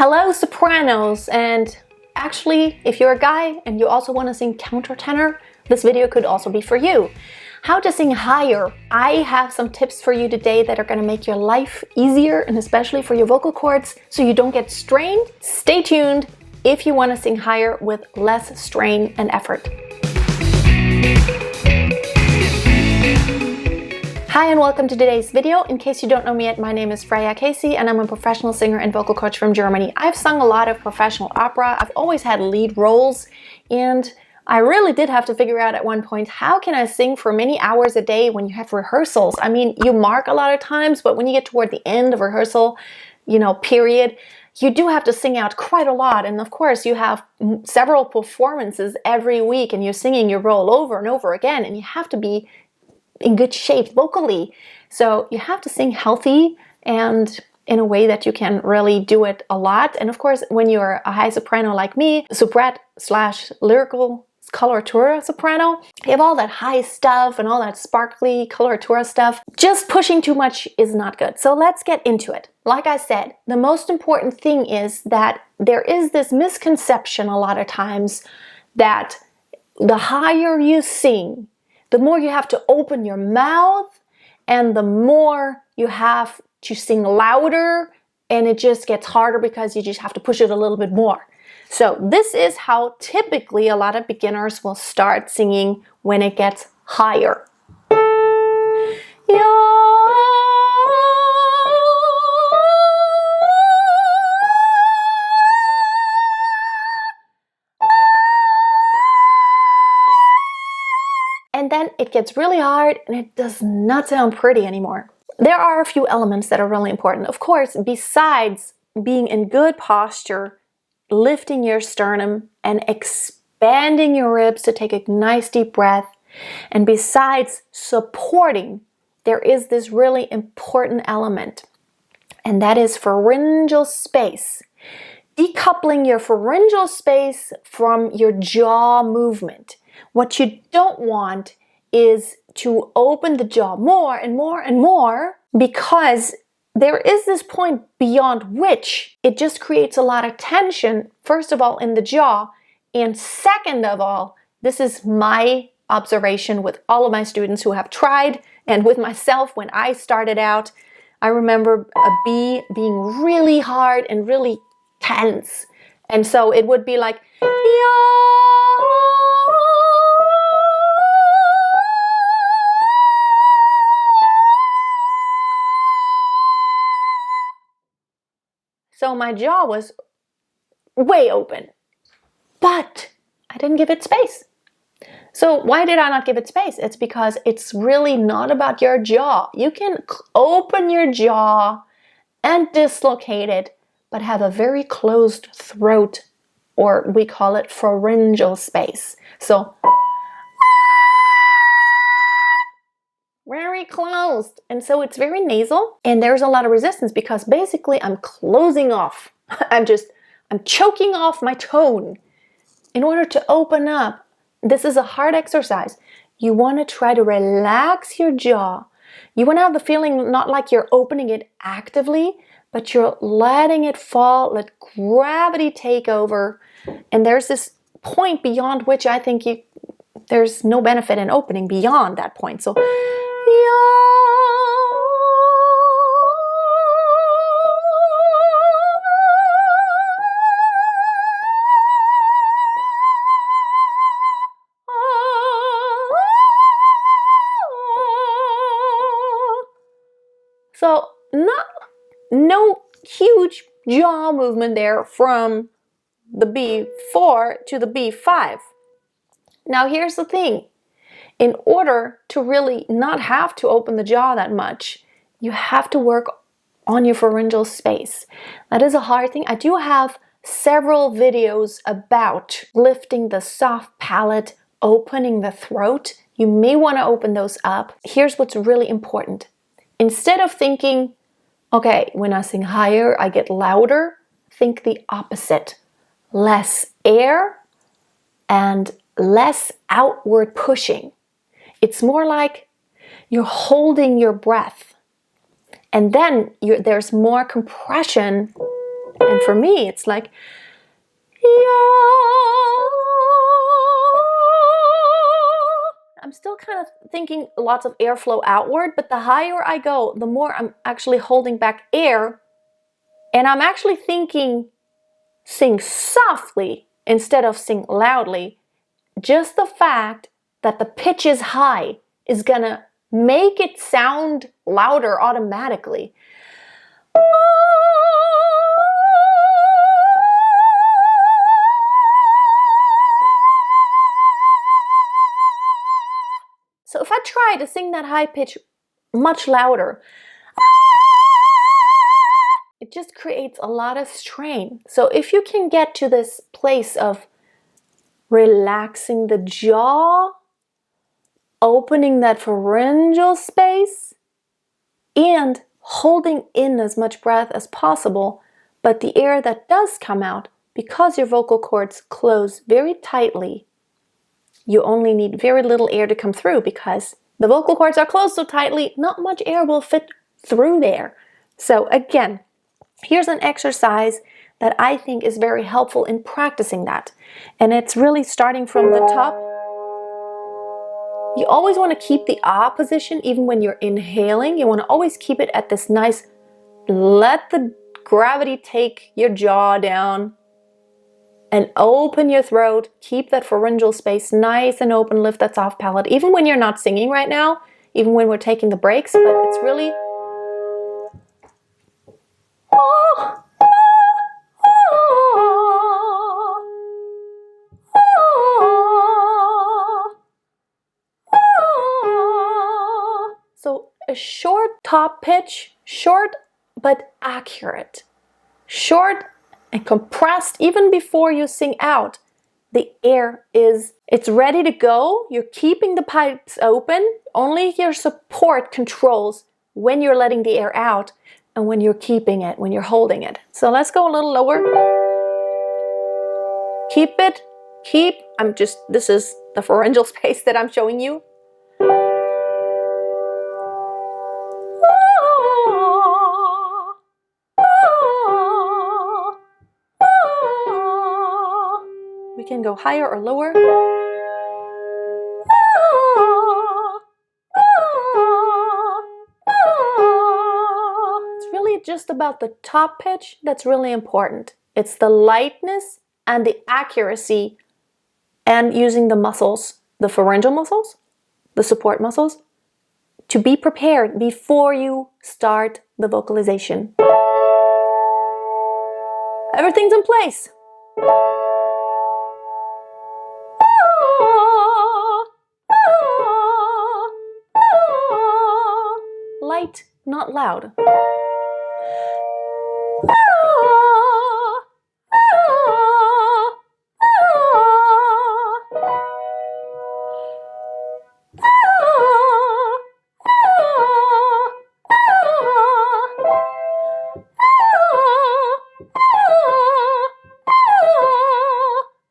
Hello, Sopranos! And actually, if you're a guy and you also want to sing countertenor, this video could also be for you. How to sing higher. I have some tips for you today that are going to make your life easier, and especially for your vocal cords, so you don't get strained. Stay tuned if you want to sing higher with less strain and effort. Hi and welcome to today's video. In case you don't know me yet, my name is Freya and I'm a professional singer and vocal coach from Germany. I've sung a lot of professional opera. I've always had lead roles, and I really did have to figure out at one point, how can I sing for many hours a day when you have rehearsals? I mean, you mark a lot of times, but when you get toward the end of rehearsal, period, you do have to sing out quite a lot. And of course, you have several performances every week and you're singing your role over and over again, and you have to be in good shape vocally. So you have to sing healthy and in a way that you can really do it a lot. And of course, when you're a high soprano like me, soubrette/lyrical coloratura soprano, you have all that high stuff and all that sparkly coloratura stuff. Just pushing too much is not good. So let's get into it. Like I said, the most important thing is that there is this misconception a lot of times that the higher you sing, the more you have to open your mouth and the more you have to sing louder, and it just gets harder because you just have to push it a little bit more. So this is how typically a lot of beginners will start singing when it gets higher. And then it gets really hard and it does not sound pretty anymore. There are a few elements that are really important. Of course, besides being in good posture, lifting your sternum and expanding your ribs to take a nice deep breath, and besides supporting, there is this really important element, and that is pharyngeal space. Decoupling your pharyngeal space from your jaw movement. What you don't want is to open the jaw more and more and more, because there is this point beyond which it just creates a lot of tension, first of all, in the jaw, and second of all, this is my observation with all of my students who have tried, and with myself when I started out, I remember a B being really hard and really tense, and so it would be like, so my jaw was way open, but I didn't give it space. So why did I not give it space? It's because it's really not about your jaw. You can open your jaw and dislocate it, but have a very closed throat, or we call it pharyngeal space. So very closed, and so it's very nasal, and there's a lot of resistance because basically I'm closing off. I'm choking off my tone in order to open up. This is a hard exercise. You want to try to relax your jaw. You want to have the feeling not like you're opening it actively, but you're letting it fall, let gravity take over, and there's this point beyond which I think there's no benefit in opening beyond that point. So no huge jaw movement there from the B4 to the B5. Now here's the thing. In order to really not have to open the jaw that much, you have to work on your pharyngeal space. That is a hard thing. I do have several videos about lifting the soft palate, opening the throat. You may want to open those up. Here's what's really important. Instead of thinking, okay, when I sing higher, I get louder, think the opposite. Less air and less outward pushing. It's more like you're holding your breath, and then there's more compression And for me, it's like, yeah. I'm still kind of thinking lots of airflow outward, but the higher I go, the more I'm actually holding back air. And I'm actually thinking sing softly instead of sing loudly. Just the fact that the pitch is high is gonna make it sound louder automatically. So if I try to sing that high pitch much louder, it just creates a lot of strain. So if you can get to this place of relaxing the jaw, opening that pharyngeal space, and holding in as much breath as possible, but the air that does come out, because your vocal cords close very tightly, you only need very little air to come through because the vocal cords are closed so tightly, not much air will fit through there. So again, here's an exercise that I think is very helpful in practicing that. And it's really starting from the top. You always want to keep the ah position even when you're inhaling. You want to always keep it at this nice, let the gravity take your jaw down and open your throat. Keep that pharyngeal space nice and open, lift that soft palate, even when you're not singing right now, even when we're taking the breaks, but it's really so a short top pitch, short but accurate. Short and compressed even before you sing out. The air it's ready to go. You're keeping the pipes open. Only your support controls when you're letting the air out and when you're keeping it, when you're holding it. So let's go a little lower. Keep it. This is the pharyngeal space that I'm showing you. We can go higher or lower. It's really just about the top pitch that's really important. It's the lightness and the accuracy and using the muscles, the pharyngeal muscles, the support muscles, to be prepared before you start the vocalization. Everything's in place. Light, not loud.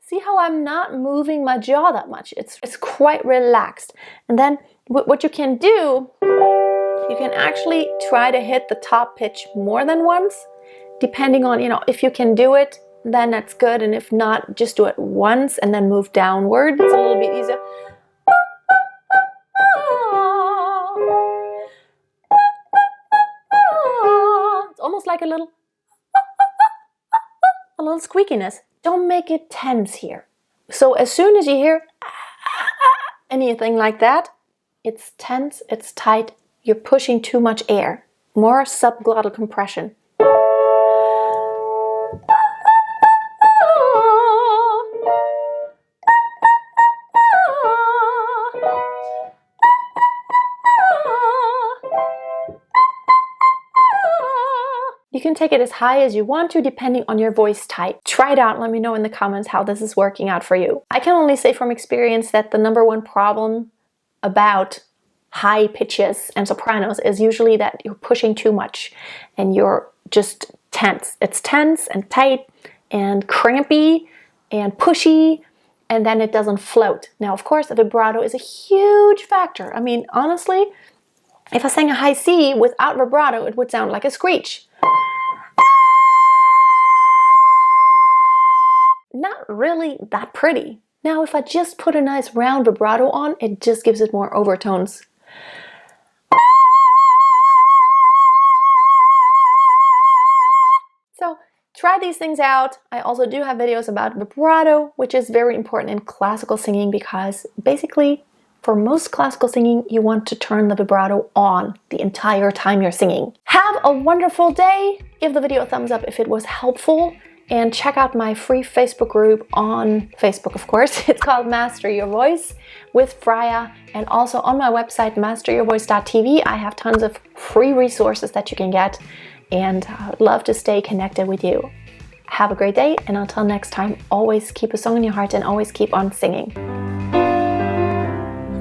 See how I'm not moving my jaw that much. It's quite relaxed. And then what you can do, you can actually try to hit the top pitch more than once, depending on, if you can do it, then that's good. And if not, just do it once and then move downward. It's a little bit easier. It's almost like a little squeakiness. Don't make it tense here. So as soon as you hear anything like that, it's tense, it's tight, you're pushing too much air. More subglottal compression. You can take it as high as you want to, depending on your voice type. Try it out and let me know in the comments how this is working out for you. I can only say from experience that the number one problem about high pitches and sopranos is usually that you're pushing too much and you're just tense. It's tense and tight and crampy and pushy, and then it doesn't float. Now, of course, a vibrato is a huge factor. I mean, honestly, if I sang a high C without vibrato, it would sound like a screech. really that pretty. Now, if I just put a nice round vibrato on, it just gives it more overtones. So try these things out. I also do have videos about vibrato, which is very important in classical singing because basically for most classical singing, you want to turn the vibrato on the entire time you're singing. Have a wonderful day. Give the video a thumbs up if it was helpful. And check out my free Facebook group on Facebook, of course. It's called Master Your Voice with Freya. And also on my website, masteryourvoice.tv, I have tons of free resources that you can get. And I'd love to stay connected with you. Have a great day. And until next time, always keep a song in your heart and always keep on singing.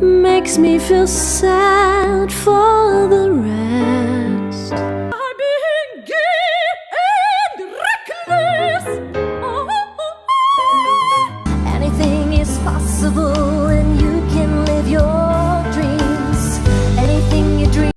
Makes me feel sad for the rest. I'm being gay and reckless. Anything is possible.